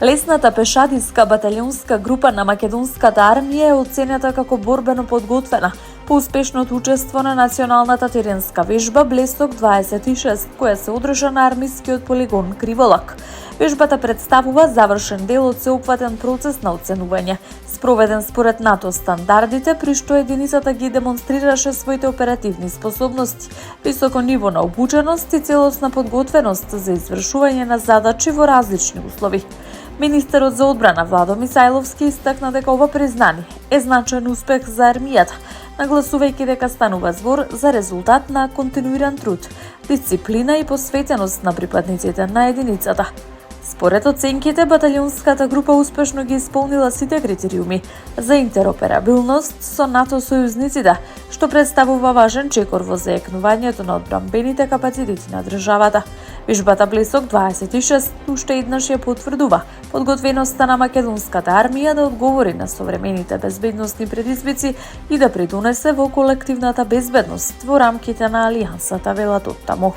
Лесната пешадиска баталионска група на македонската армија е оценета како борбено подготвена по успешното учество на националната теренска вежба Блесок 26, која се одржа на армискиот полигон Криволак. Вежбата представува завршен дел од сеопфатен процес на оценување, спроведен според НАТО стандардите, при што единицата ги демонстрираше своите оперативни способности, високо ниво на обученост и целосна подготвеност за извршување на задачи во различни услови. Министерот за одбрана Владо Мисајловски истакна дека ова признание е значаен успех за армијата, нагласувајќи дека станува збор за резултат на континуиран труд, дисциплина и посветеност на припадниците на единицата. Според оценките, баталионската група успешно ги исполнила сите критериуми за интероперабилност со НАТО сојузниците, што представува важен чекор во заекнувањето на одбранбените капацитети на државата. Вежбата Блесок 26 уште еднаш ја потврдува подготвеноста на македонската армија да одговори на современите безбедносни предизвици и да придонесе во колективната безбедност во рамките на алијансата, велат оттаму.